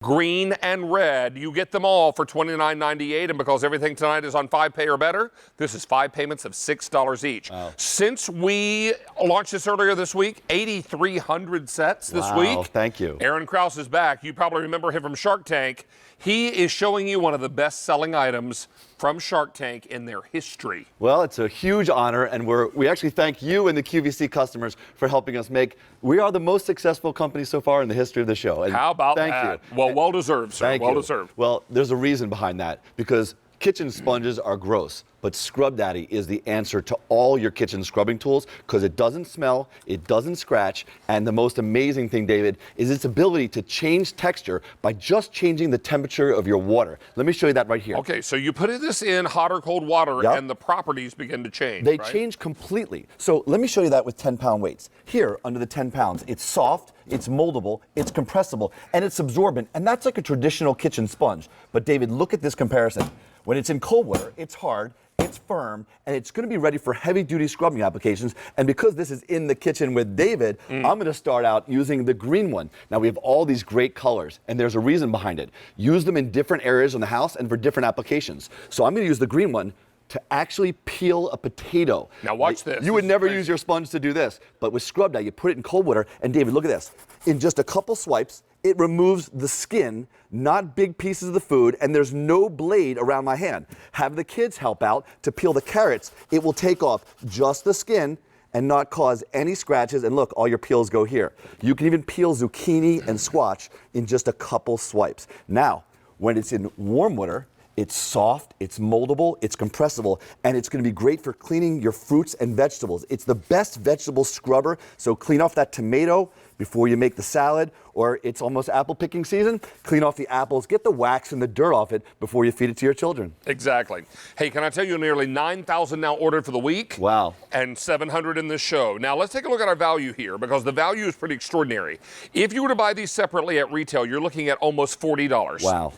green, and red. You get them all for $29.98, and because everything tonight is on 5 pay or better, this is 5 payments of $6 each. Wow. Since we launched this earlier this week, 8,300 sets this week. Wow, thank you. Aaron Krause is back. You probably remember him from Shark Tank. He is showing you one of the best-selling items from Shark Tank in their history. Well, it's a huge honor, and we actually thank you and the QVC customers for helping us make. We are the most successful company so far in the history of the show. And how about thank that? You. Well, well-deserved, sir. Thank you. Well-deserved. Well, there's a reason behind that, because kitchen sponges are gross, but Scrub Daddy is the answer to all your kitchen scrubbing tools, because it doesn't smell, it doesn't scratch, and the most amazing thing, David, is its ability to change texture by just changing the temperature of your water. Let me show you that right here. Okay, so you put this in hot or cold water, Yep. and the properties begin to change, They right? change completely. So let me show you that with 10-pound weights. Here, under the 10 pounds, it's soft, it's moldable, it's compressible, and it's absorbent, and that's like a traditional kitchen sponge. But David, look at this comparison. When it's in cold water, it's hard, it's firm, and it's going to be ready for heavy-duty scrubbing applications. And because this is in the kitchen with David, I'm going to start out using the green one. Now, we have all these great colors, and there's a reason behind it. Use them in different areas in the house and for different applications. So I'm going to use the green one to actually peel a potato. Now watch this. You would never crazy. use your sponge to do this, but with Scrub Daddy, you put it in cold water, and David, look at this. In just a couple swipes, it removes the skin, not big pieces of the food, and there's no blade around my hand. Have the kids help out to peel the carrots. It will take off just the skin and not cause any scratches, and look, all your peels go here. You can even peel zucchini and squash in just a couple swipes. Now, when it's in warm water, it's soft, it's moldable, it's compressible, and it's going to be great for cleaning your fruits and vegetables. It's the best vegetable scrubber, so clean off that tomato before you make the salad, or it's almost apple picking season. Clean off the apples, get the wax and the dirt off it before you feed it to your children. Exactly. Hey, can I tell you, nearly 9,000 now ordered for the week? Wow. And 700 in this show. Now, let's take a look at our value here, because the value is pretty extraordinary. If you were to buy these separately at retail, you're looking at almost $40. Wow.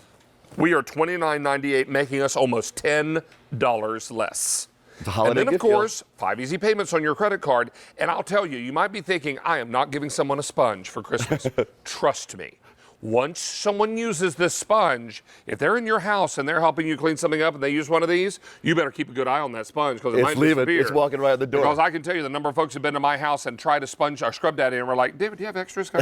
We are $29.98, making us almost $10 less. It's a holiday And then, of gift deal. course, 5 easy payments on your credit card. And I'll tell you, you might be thinking, I am not giving someone a sponge for Christmas. Trust me. Once someone uses this sponge, if they're in your house and they're helping you clean something up and they use one of these, you better keep a good eye on that sponge, because it might disappear. It's walking right at the door. Because I can tell you the number of folks have been to my house and tried to sponge or Scrub Daddy, and we're like, David, do you have extras? You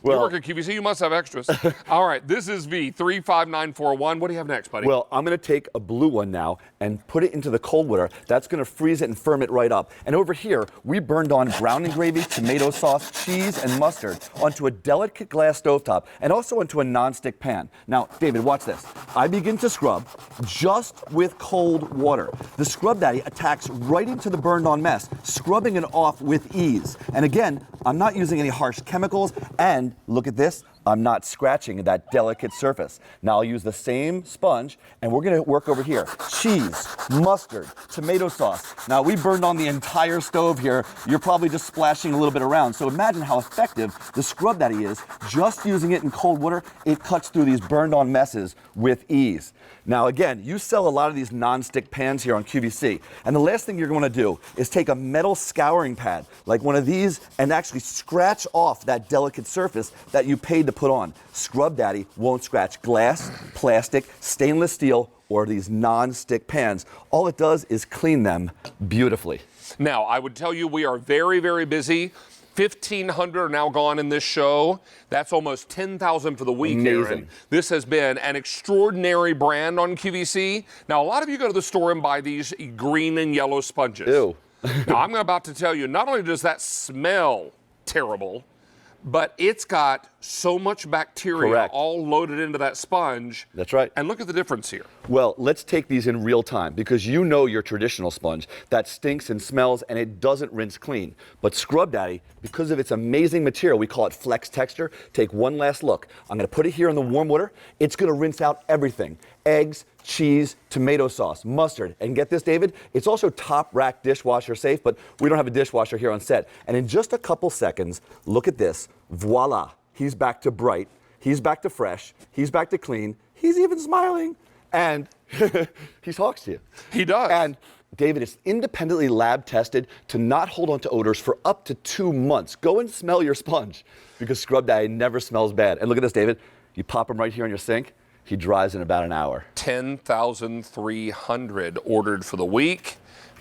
work at QVC, you must have extras. All right, this is V35941. What do you have next, buddy? Well, I'm going to take a blue one now and put it into the cold water. That's going to freeze it and firm it right up. And over here, we burned on browning gravy, tomato sauce, cheese, and mustard onto a delicate glass stovetop, and also into a non-stick pan. Now, David, watch this. I begin to scrub just with cold water. The Scrub Daddy attacks right into the burned on mess, scrubbing it off with ease. And again, I'm not using any harsh chemicals, and look at this, I'm not scratching that delicate surface. Now I'll use the same sponge, and we're gonna work over here. Cheese, mustard, tomato sauce. Now we burned on the entire stove here. You're probably just splashing a little bit around. So imagine how effective the Scrub Daddy is. Just using it in cold water, it cuts through these burned on messes with ease. Now again, you sell a lot of these non-stick pans here on QVC, and the last thing you're gonna do is take a metal scouring pad, like one of these, and actually scratch off that delicate surface that you paid to put on. Scrub Daddy won't scratch glass, plastic, stainless steel, or these non-stick pans. All it does is clean them beautifully. Now, I would tell you we are very, very busy. 1,500 are now gone in this show. That's almost 10,000 for the week, Amazing. Aaron. This has been an extraordinary brand on QVC. Now, a lot of you go to the store and buy these green and yellow sponges. Ew. Now, I'm about to tell you, not only does that smell terrible, but it's got so much bacteria Correct. all loaded into that sponge. That's right. And look at the difference here. Well, let's take these in real time, because you know your traditional sponge that stinks and smells and it doesn't rinse clean. But Scrub Daddy, because of its amazing material, we call it flex texture. Take one last look. I'm going to put it here in the warm water. It's going to rinse out everything. Eggs, cheese, tomato sauce, mustard. And get this, David, it's also top rack dishwasher safe, but we don't have a dishwasher here on set. And in just a couple seconds, look at this. Voila. He's back to bright. He's back to fresh. He's back to clean. He's even smiling. And he talks to you. He does. And David, it's independently lab tested to not hold on to odors for up to 2 months. Go and smell your sponge, because Scrub Daddy never smells bad. And look at this, David. You pop them right here on your sink. He dries in about an hour. 10,300 ordered for the week.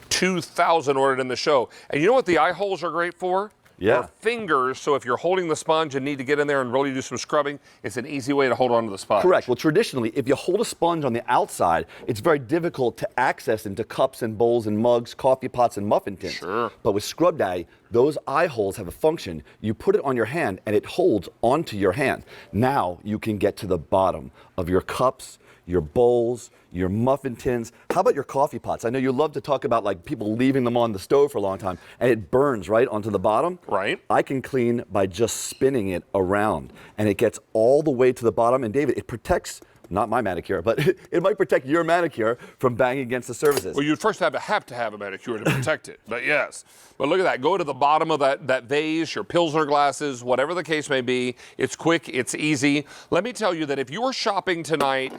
2,000 ordered in the show. And you know what the eye holes are great for? Yeah. For fingers, so if you're holding the sponge and need to get in there and really do some scrubbing, it's an easy way to hold on to the sponge. Correct. Well, traditionally, if you hold a sponge on the outside, it's very difficult to access into cups and bowls and mugs, coffee pots and muffin tins. Sure. But with Scrub Daddy, those eye holes have a function. You put it on your hand and it holds onto your hand. Now you can get to the bottom of your cups, your bowls, your muffin tins. How about your coffee pots? I know you love to talk about like people leaving them on the stove for a long time and it burns right onto the bottom. Right. I can clean by just spinning it around and it gets all the way to the bottom. And David, it protects, not my manicure, but it might protect your manicure from banging against the surfaces. Well, you'd first have to have a manicure to protect it, but yes. But look at that. Go to the bottom of that vase, your Pilsner glasses, whatever the case may be. It's quick, it's easy. Let me tell you that if you are shopping tonight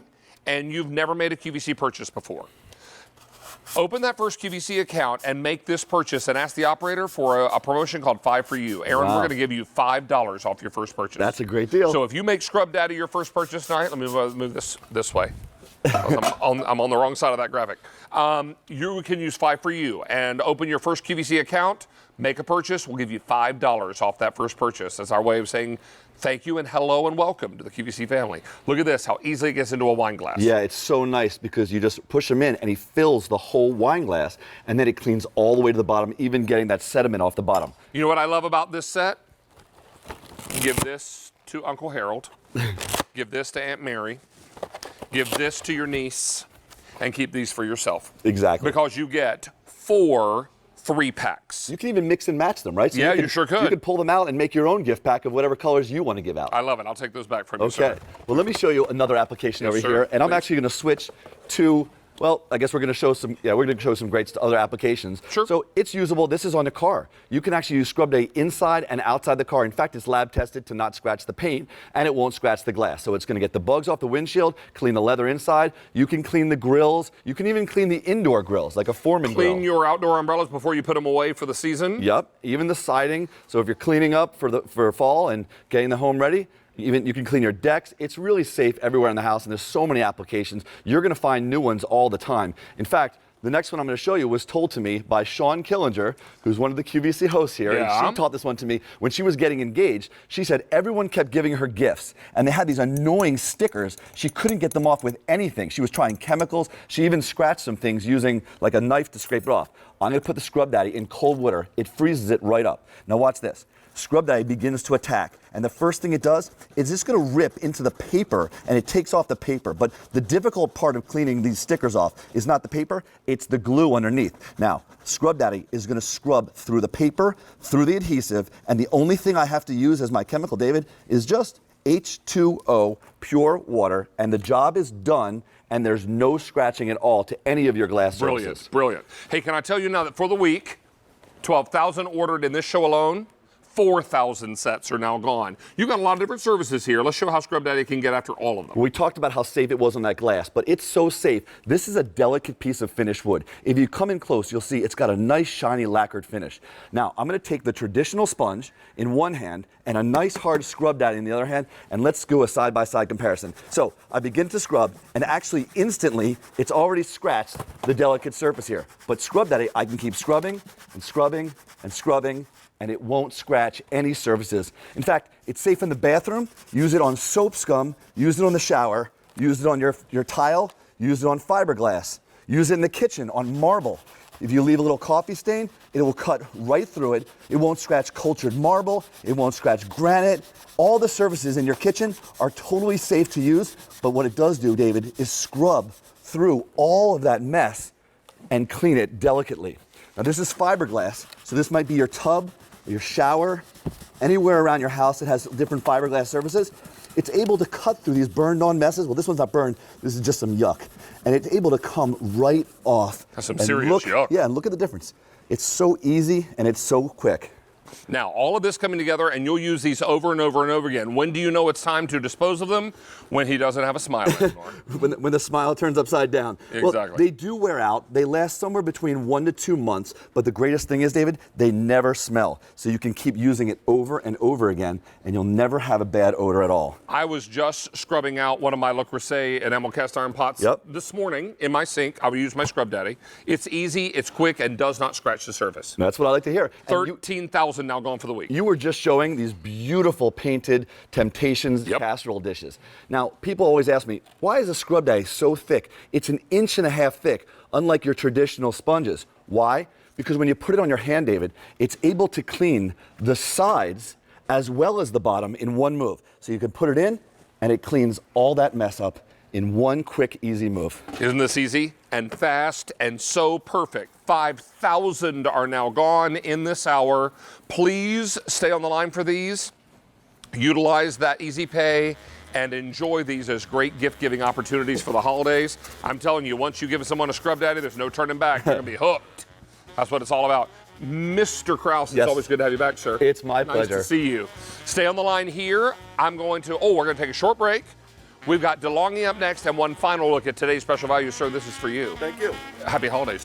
and you've never made a QVC purchase before, open that first QVC account and make this purchase and ask the operator for a promotion called 5 for You. Aaron, Wow. we're going to give you $5 off your first purchase. That's a great deal. So if you make Scrub Daddy your first purchase tonight, let me move this way. I'm on the wrong side of that graphic. You can use 5 for You and open your first QVC account, make a purchase. We'll give you $5 off that first purchase. That's our way of saying thank you and hello and welcome to the QVC family. Look at this, how easily it gets into a wine glass. Yeah, it's so nice because you just push him in and he fills the whole wine glass and then it cleans all the way to the bottom, even getting that sediment off the bottom. You know what I love about this set? Give this to Uncle Harold. Give this to Aunt Mary. Give this to your niece. And keep these for yourself. Exactly. Because you get 4 3-packs. You can even mix and match them, right? So Yeah, you sure could. You could pull them out and make your own gift pack of whatever colors you want to give out. I love it. I'll take those back from you, Okay. sir. Well, let me show you another application over sir. here. And I'm Please. actually going to switch to, well, I guess we're going to show some, we're going to show some great other applications. Sure. So it's usable. This is on the car. You can actually use Scrub Day inside and outside the car. In fact, it's lab tested to not scratch the paint and it won't scratch the glass. So it's going to get the bugs off the windshield, clean the leather inside. You can clean the grills. You can even clean the indoor grills, like a Foreman grill. Clean your outdoor umbrellas before you put them away for the season. Yep, even the siding. So if you're cleaning up for fall and getting the home ready, even you can clean your decks. It's really safe everywhere in the house, and there's so many applications. You're going to find new ones all the time. In fact, the next one I'm going to show you was told to me by Sean Killinger, who's one of the QVC hosts here. Yeah. And she taught this one to me when she was getting engaged. She said everyone kept giving her gifts, and they had these annoying stickers. She couldn't get them off with anything. She was trying chemicals. She even scratched some things using like a knife to scrape it off. I'm going to put the Scrub Daddy in cold water. It freezes it right up. Now watch this. Scrub Daddy begins to attack, and the first thing it does is it's going to rip into the paper, and it takes off the paper. But the difficult part of cleaning these stickers off is not the paper, it's the glue underneath. Now, Scrub Daddy is going to scrub through the paper, through the adhesive, and the only thing I have to use as my chemical, David, is just H2O, pure water, and the job is done, and there's no scratching at all to any of your glass surfaces. Brilliant, brilliant. Hey, can I tell you now that for the week, 12,000 ordered in this show alone, 4,000 sets are now gone. You've got a lot of different services here. Let's show how Scrub Daddy can get after all of them. We talked about how safe it was on that glass, but it's so safe. This is a delicate piece of finished wood. If you come in close, you'll see it's got a nice, shiny, lacquered finish. Now, I'm going to take the traditional sponge in one hand and a nice, hard Scrub Daddy in the other hand, and let's do a side-by-side comparison. So I begin to scrub, and actually, instantly, it's already scratched the delicate surface here. But Scrub Daddy, I can keep scrubbing and scrubbing and scrubbing, and it won't scratch any surfaces. In fact, it's safe in the bathroom. Use it on soap scum, use it on the shower, use it on your tile, use it on fiberglass, use it in the kitchen on marble. If you leave a little coffee stain, it will cut right through it. It won't scratch cultured marble, it won't scratch granite. All the surfaces in your kitchen are totally safe to use, but what it does do, David, is scrub through all of that mess and clean it delicately. Now this is fiberglass, so this might be your tub, your shower, anywhere around your house that has different fiberglass surfaces. It's able to cut through these burned on messes. Well, this one's not burned, this is just some yuck. And it's able to come right off. That's some And serious yuck. Yeah, and look at the difference. It's so easy and it's so quick. Now, all of this coming together, and you'll use these over and over and over again. When do you know it's time to dispose of them? When he doesn't have a smile anymore. when the smile turns upside down. Exactly. Well, they do wear out. They last somewhere between 1 to 2 months. But the greatest thing is, David, they never smell. So you can keep using it over and over again, and you'll never have a bad odor at all. I was just scrubbing out one of my Le Creuset enamel cast iron pots this morning in my sink. I will use my Scrub Daddy. It's easy, it's quick, and does not scratch the surface. That's what I like to hear. 13,000 now gone for the week. You were just showing these beautiful painted Temptations casserole dishes. Now, people always ask me, why is a Scrub Daddy so thick? It's 1.5 inches thick, unlike your traditional sponges. Why? Because when you put it on your hand, David, it's able to clean the sides as well as the bottom in one move. So you can put it in, and it cleans all that mess up in one quick, easy move. Isn't this easy and fast and so perfect? 5,000 are now gone in this hour. Please stay on the line for these. Utilize that easy pay and enjoy these as great gift-giving opportunities for the holidays. I'm telling you, once you give someone a Scrub Daddy, there's no turning back. You're going to be hooked. That's what it's all about. Mr. Krause, it's always good to have you back, sir. It's my pleasure. Nice to see you. Stay on the line here. We're going to take a short break. We've got DeLonghi up next and one final look at today's special value. Sir, this is for you. Thank you. Happy holidays.